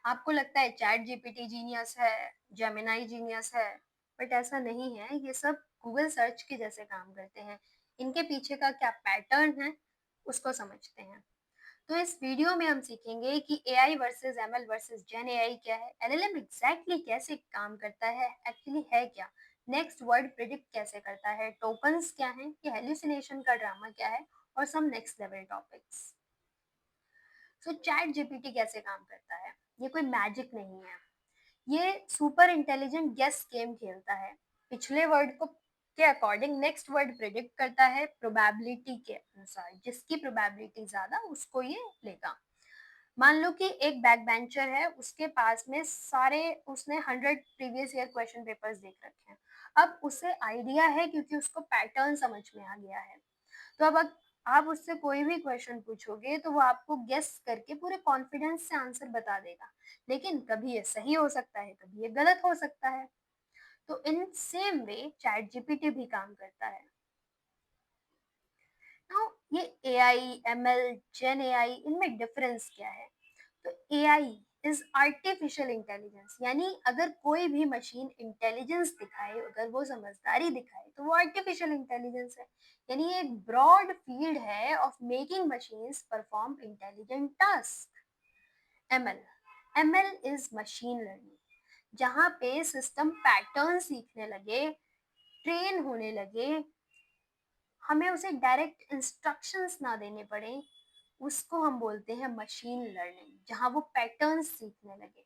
आपको लगता है चैट जीपीटी जीनियस है, जेमिनाई जीनियस है, बट ऐसा नहीं है। ये सब गूगल सर्च के जैसे काम करते हैं। इनके पीछे का क्या पैटर्न है, उसको समझते हैं। तो इस वीडियो में हम सीखेंगे कि एआई वर्सेस एमएल वर्सेस जेन एआई क्या है, एलएलएम एग्जैक्टली कैसे काम करता है, एक्चुअली है क्या, नेक्स्ट वर्ड प्रिडिक्ट कैसे करता है, टोकन्स क्या हैं, ये हेल्यूसिनेशन का ड्रामा क्या है, और सम नेक्स्ट लेवल टॉपिक्स। सो चैट जीपीटी कैसे काम करता है? ये कोई मैजिक नहीं है। ये सुपर इंटेलिजेंट गेस गेम खेलता है। पिछले वर्ड को के अकॉर्डिंग नेक्स्ट वर्ड प्रिडिक्ट करता है प्रोबेबिलिटी के अनुसार। जिसकी प्रोबेबिलिटी ज्यादा उसको ये लेगा। मान लो कि एक बैक बेंचर है, उसके पास में सारे उसने 100 प्रीवियस ईयर क्वेश्चन पेपर्स देख रखे हैं। अब उसे आइडिया है क्योंकि उसको पैटर्न समझ में आ गया है। तो अब आप उससे कोई भी क्वेश्चन पूछोगे तो वो आपको गेस करके पूरे कॉन्फिडेंस से आंसर बता देगा। लेकिन कभी ये सही हो सकता है, कभी ये गलत हो सकता है। तो in same way chat GPT भी काम करता है। नाउ ये एआई, एमएल, जेन एआई, इनमें डिफरेंस क्या है? तो एआई इज आर्टिफिशियल इंटेलिजेंस, यानी अगर कोई भी मशीन इंटेलिजेंस दिखाए, अगर वो समझदारी दिखाए, तो वो आर्टिफिशियल इंटेलिजेंस है। यानी ये एक ब्रॉड फील्ड है of making machines perform intelligent task. ML, ML is machine learning, जहाँ पे सिस्टम पैटर्न सीखने लगे, ट्रेन होने लगे, हमें उसे डायरेक्ट इंस्ट्रक्शंस ना देने पड़े, उसको हम बोलते हैं मशीन लर्निंग, जहाँ वो पैटर्न्स सीखने लगे।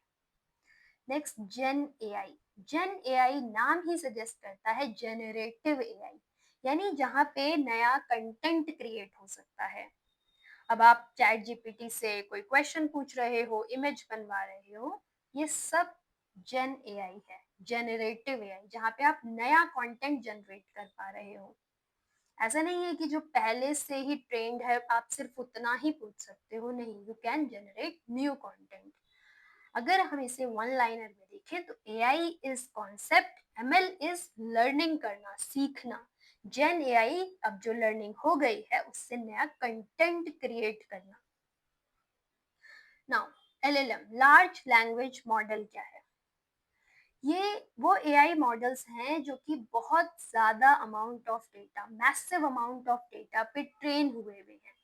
Next gen AI. Gen AI नाम ही सजेस्ट करता है जेनरेटिव एआई, यानी जहाँ पे नया कंटेंट क्रिएट हो सकता है। अब आप चैट जीपीटी से कोई क्वेश्चन पूछ रहे हो, इमेज बनवा रहे हो, ये सब जेन एआई है, जेनरेटिव एआई, जहाँ पे आप नया कंटेंट जनरेट कर पा रहे हो। ऐसा नहीं है कि जो पहले से ही ट्रेंड है आप सिर्फ उतना ही पूछ सकते हो, नहीं, you can generate new content. अगर हम इसे वन लाइनर में देखें तो AI is concept, ML is learning करना, सीखना। जेन एआई अब जो लर्निंग हो गई है उससे नया कंटेंट क्रिएट करना। Now LLM, large language model क्या है? ये वो एआई मॉडल्स हैं जो कि बहुत ज्यादा amount of data, massive amount of data पे ट्रेन हुए हुए हैं।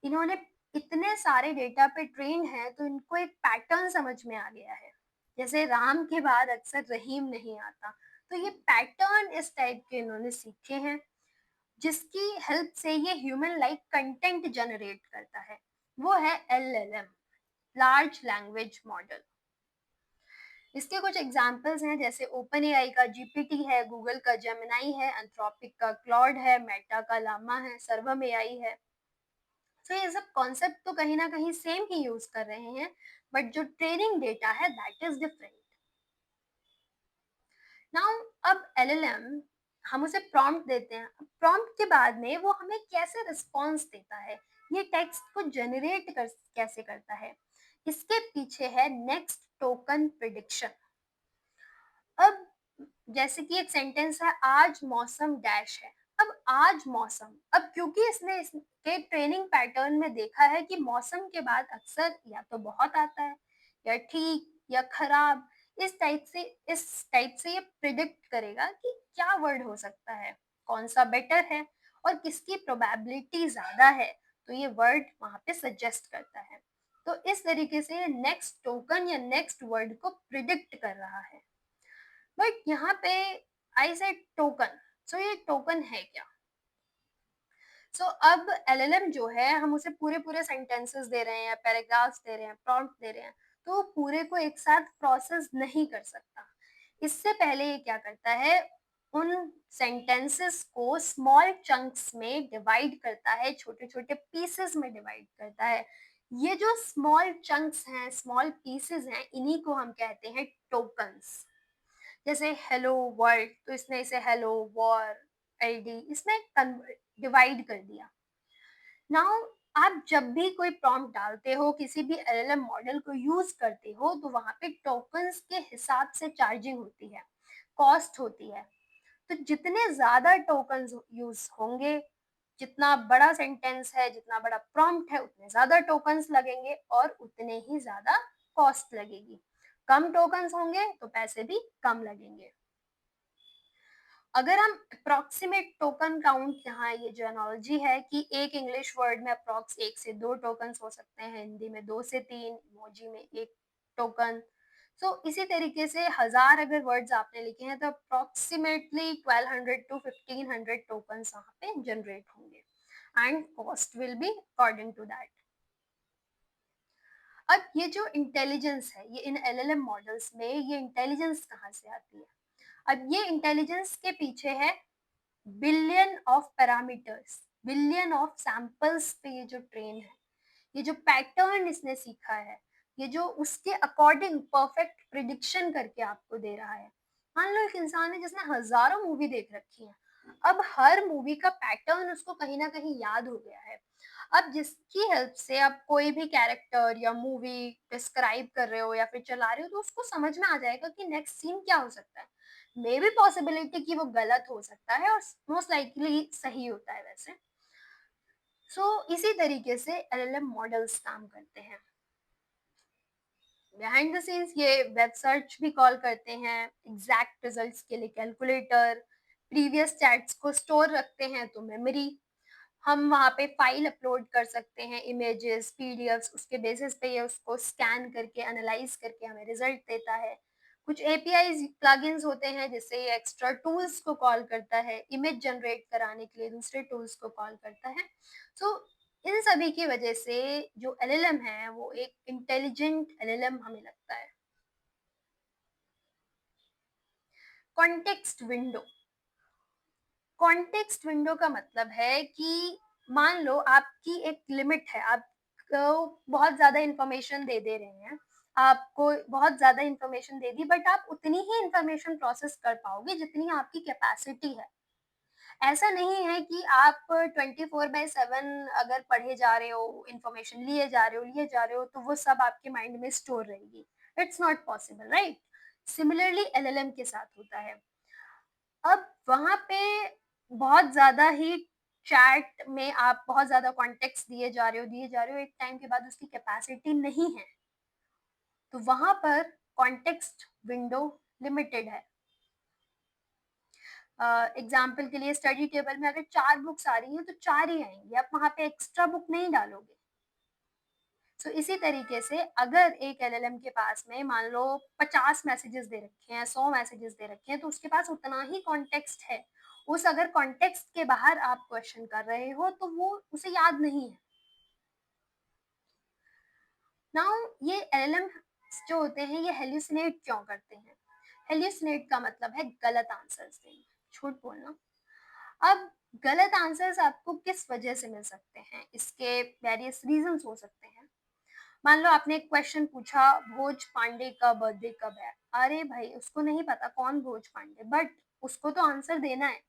इन्होंने इतने सारे डेटा पे ट्रेन है तो इनको एक पैटर्न समझ में आ गया है। जैसे राम के बाद अक्सर रहीम नहीं आता, तो ये पैटर्न इस टाइप के इन्होंने सीखे हैं, जिसकी हेल्प से ये ह्यूमन लाइक कंटेंट जनरेट करता है। वो है एलएलएम, लार्ज लैंग्वेज मॉडल। इसके कुछ एग्जाम्पल्स हैं, जैसे ओपन एआई का जीपीटी है, गूगल का जेमिनाई है, एंथ्रोपिक का क्लॉड है, मेटा का लामा है, सर्वम एआई है। तो ये सब कॉन्सेप्ट तो कहीं ना कहीं सेम ही यूज कर रहे हैं, बट जो ट्रेनिंग डेटा है दैट इज डिफरेंट। नाउ अब एलएलएम, हम उसे प्रॉम्प्ट देते हैं। प्रॉम्प्ट के बाद में वो हमें कैसे रिस्पॉन्स देता है, ये टेक्स्ट को जनरेट कर कैसे करता है, इसके पीछे है नेक्स्ट टोकन प्रिडिक्शन। अब जैसे कि एक सेंटेंस है, आज मौसम डैश है। अब आज मौसम, अब क्योंकि इसने इसके ट्रेनिंग पैटर्न में देखा है कि मौसम के बाद अक्सर या तो बहुत आता है, या ठीक, या खराब, इस टाइप से ये प्रिडिक्ट करेगा कि क्या वर्ड हो सकता है, कौन सा बेटर है, और किसकी प्रोबेबिलिटी ज्यादा है, तो ये वर्ड वहां पे सजेस्ट करता है। तो इस तरीके से नेक्स्ट टोकन या नेक्स्ट वर्ड को प्रिडिक्ट कर रहा है। बट यहाँ पे आई से टोकन, सो ये टोकन है क्या? अब एलएलएम जो है, हम उसे पूरे पूरे सेंटेंसेस दे रहे हैं, पैराग्राफ्स दे रहे हैं, प्रॉम्प्ट दे रहे हैं, तो वो पूरे को एक साथ प्रोसेस नहीं कर सकता। इससे पहले ये क्या करता है, उन सेंटेंसेस को स्मॉल चंक्स में डिवाइड करता है, छोटे छोटे पीसेस में डिवाइड करता है। ये जो स्मॉल चंक्स हैं, स्मॉल पीसेस हैं, इन्हीं को हम कहते हैं टोकन्स। जैसे हेलो वर्ल्ड, तो इसने इसे हेलो वॉर, एलडी, इसमें डिवाइड कर दिया। नाउ आप जब भी कोई प्रॉम्प्ट डालते हो, किसी भी एलएलएम मॉडल को यूज करते हो, तो वहां पे टोकन्स के हिसाब से चार्जिंग होती है, कॉस्ट होती है। तो जितने ज्यादा टोकन्स यूज होंगे, जितना बड़ा सेंटेंस है, जितना बड़ा प्रॉम्प्ट है, उतने ज्यादा टोकन्स लगेंगे और उतने ही ज्यादा कॉस्ट लगेगी। कम टोकन्स होंगे तो पैसे भी कम लगेंगे। अगर हम अप्रॉक्सीमेट टोकन काउंट, यहाँ ये जो एनालॉजी है कि एक इंग्लिश वर्ड में अप्रॉक्स 1 से 2 टोकन्स हो सकते हैं, हिंदी में 2 से 3, इमोजी में 1 टोकन। सो इसी तरीके से 1000 अगर वर्ड्स आपने लिखे हैं तो अप्रॉक्सीमेटली 1200 टू 1500 टोकन्स वहाँ पे जनरेट होंगे and cost will be according to that. अब ये जो इंटेलिजेंस है, ये इन एलएलएम मॉडल्स में ये इंटेलिजेंस कहाँ से आती है? अब ये इंटेलिजेंस के पीछे है billion of parameters, billion of samples पे ये जो ट्रेन है, ये जो पैटर्न इसने सीखा है, ये जो उसके अकॉर्डिंग परफेक्ट प्रिडिक्शन करके आपको दे रहा है। मान लो एक इंसान है जिसने हजारों मूवी देख रखी है, अब हर मूवी का पैटर्न उसको कहीं ना कहीं याद हो गया है। अब जिसकी हेल्प से आप कोई भी कैरेक्टर या मूवी डिस्क्राइब कर रहे हो या फिर चला रहे हो तो उसको समझ में आ जाएगा कि नेक्स्ट सीन क्या हो सकता है। मे बी पॉसिबिलिटी कि वो गलत हो सकता है और मोस्ट लाइकली सही होता है वैसे। इसी तरीके से एलएलएम मॉडल्स काम करते हैं। बिहाइंड द सीन्स ये वेब सर्च भी कॉल करते हैं, एग्जैक्ट रिजल्ट्स के लिए कैलकुलेटर, प्रीवियस चैट्स को स्टोर रखते हैं तो मेमोरी। हम वहाँ पे फाइल अपलोड कर सकते हैं, इमेजेस, पीडीएफ्स, उसके बेसिस पे ये उसको स्कैन करके एनालाइज करके हमें रिजल्ट देता है। कुछ एपीआई प्लगइन्स होते हैं जिससे ये एक्स्ट्रा टूल्स को कॉल करता है, इमेज जनरेट कराने के लिए दूसरे टूल्स को कॉल करता है। सो इन सभी की वजह से जो एलएलएम है वो एक इंटेलिजेंट एलएलएम हमें लगता है। कॉन्टेक्स्ट विंडो, कॉन्टेक्स्ट विंडो का मतलब है कि मान लो आपकी एक लिमिट है, आपको बहुत ज्यादा इंफॉर्मेशन दे रहे हैं, आपको बहुत ज्यादा इंफॉर्मेशन दे दी बट आप उतनी ही इंफॉर्मेशन प्रोसेस कर पाओगे जितनी आपकी कैपेसिटी है। ऐसा नहीं है कि आप 24/7 अगर पढ़े जा रहे हो, इंफॉर्मेशन लिए जा रहे हो तो वो सब आपके माइंड में स्टोर रहेगी। It's not possible, right? Similarly LLM के साथ होता है। अब वहाँ पे बहुत ज़्यादा ही चैट में आप बहुत ज़्यादा कॉन्टेक्स्ट दिए जा रहे हो, एक टाइम के बाद उसकी कैपेसिटी नहीं है, तो वहाँ पर कॉन्टेक्स्ट विंडो लिमिटेड है। एग्जाम्पल के लिए स्टडी टेबल में अगर 4 बुक्स आ रही हैं तो 4 ही आएंगी, आप वहाँ पे एक्स्ट्रा बुक नहीं डालोगे। इसी तरीके से अगर एक एलएलएम के पास में मान लो 50 मैसेजेस दे रखे हैं, 100 मैसेजेस दे रखे हैं, तो उसके पास उतना ही कॉन्टेक्स्ट है। उस अगर कॉन्टेक्स्ट के बाहर आप क्वेश्चन कर रहे हो तो वो उसे याद नहीं है। नाउ ये एलएलएम जो होते हैं ये हेल्यूसिनेट क्यों करते हैं? हेल्यूसिनेट का मतलब है गलत आंसर्स देना, झूठ बोलना। अब गलत आंसर्स आपको किस वजह से मिल सकते हैं? इसके वेरियस रीजंस हो सकते हैं। मान लो आपने एक क्वेश्चन पूछा, भोज पांडे का बर्थडे कब है? अरे भाई उसको नहीं पता कौन भोज पांडे, बट उसको तो आंसर देना है।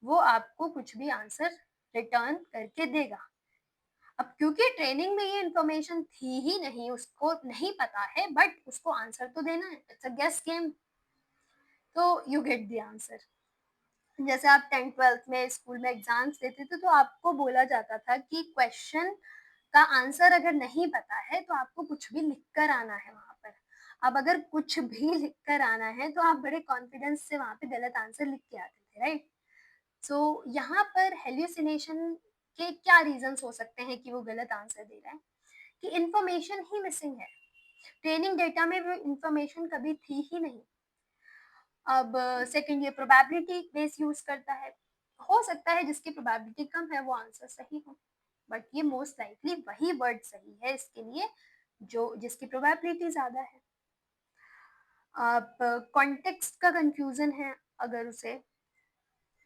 वो आपको कुछ भी आंसर रिटर्न करके देगा। अब क्योंकि ट्रेनिंग में ये इंफॉर्मेशन थी ही नहीं, उसको नहीं पता है, बट उसको आंसर तो देना है, इट्स अ गेस गेम। तो यू गेट द आंसर। जैसे आप 10th 12th में स्कूल में एग्जाम्स देते थे तो आपको बोला जाता था कि क्वेश्चन का आंसर अगर नहीं पता है तो आपको कुछ भी लिख कर आना है वहां पर। अब अगर कुछ भी लिख कर आना है तो आप बड़े कॉन्फिडेंस से वहां पे गलत आंसर लिख के आते थे, राइट? यहाँ पर हेल्यूसिनेशन के क्या रीजंस हो सकते हैं कि वो गलत आंसर दे रहा है? कि इंफॉर्मेशन ही मिसिंग है, ट्रेनिंग डेटा में वो इंफॉर्मेशन कभी थी ही नहीं। अब सेकंड, ये प्रोबेबिलिटी बेस यूज करता है। हो सकता है जिसकी प्रोबेबिलिटी कम है वो आंसर सही हो, बट ये मोस्ट लाइकली वही वर्ड सही है इसके लिए जो जिसकी प्रोबेबिलिटी ज्यादा है। आप कॉन्टेक्स्ट का कंफ्यूजन है, अगर उसे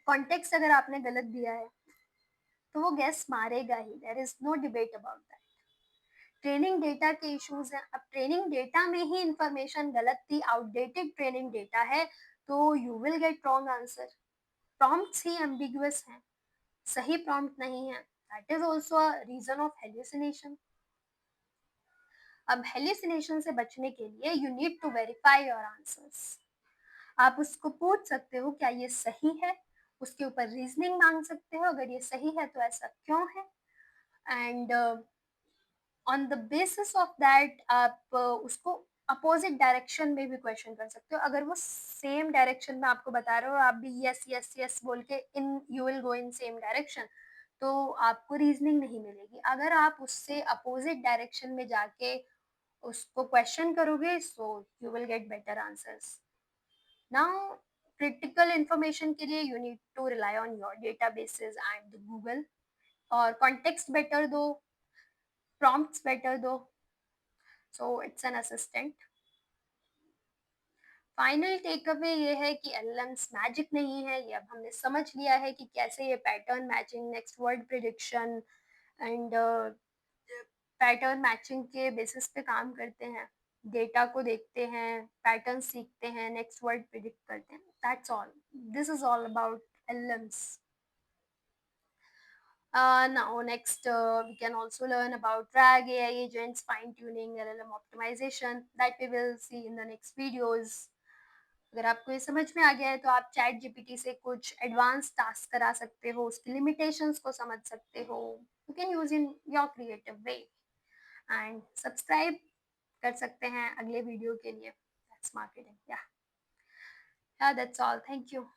कॉन्टेक्स्ट अगर आपने गलत दिया है तो वो गैस मारेगा ही, there is no debate about that. Training data के इश्यूज हैं। अब ट्रेनिंग डेटा में ही इंफॉर्मेशन गलत थी, आउटडेटेड ट्रेनिंग डेटा है, तो you will get wrong answer. Prompts ही एम्बिगुअस हैं, सही प्रॉम्प्ट नहीं है, that is also a reason of hallucination. अब हेल्यूसिनेशन से बचने के लिए you need to verify your answers. आप उसको पूछ सकते हो क्या ये सही है, उसके ऊपर रीजनिंग मांग सकते हो, अगर ये सही है तो ऐसा क्यों है, and on the basis of that आप उसको अपोजिट डायरेक्शन में भी क्वेश्चन कर सकते हो। अगर वो सेम डायरेक्शन में आपको बता रहे हो और आप भी यस यस यस बोल के इन you will go in same direction, तो आपको रीजनिंग नहीं मिलेगी। अगर आप उससे अपोजिट डायरेक्शन में जाके उसको क्वेश्चन करोगे, so you will get better answers. Now critical information के लिए you need to rely on your databases and Google, और कॉन्टेक्स्ट बेटर दो, प्रॉम्प्ट्स बेटर दो, so it's an assistant. Final take away ये है कि एलएलएम्स मैजिक नहीं है। ये अब हमने समझ लिया है कि कैसे ये pattern matching, next word prediction and pattern matching के बेसिस पे काम करते हैं। डेटा को देखते हैं, पैटर्न सीखते हैं, नेक्स्ट वर्ड प्रिडिक्ट करते हैं। That's all, this is all about LLMs. Now, next, we can also learn about RAG, AI agents, fine tuning, LLM optimization that we will see in the next videos. अगर आपको ये समझ में आ गया है तो आप चैट जीपीटी से कुछ एडवांस टास्क करा सकते हो, उसकी लिमिटेशंस को समझ सकते हो। You can use in your creative way and subscribe कर सकते हैं अगले वीडियो के लिए। दैट्स मार्केटिंग, या दैट्स ऑल, थैंक यू।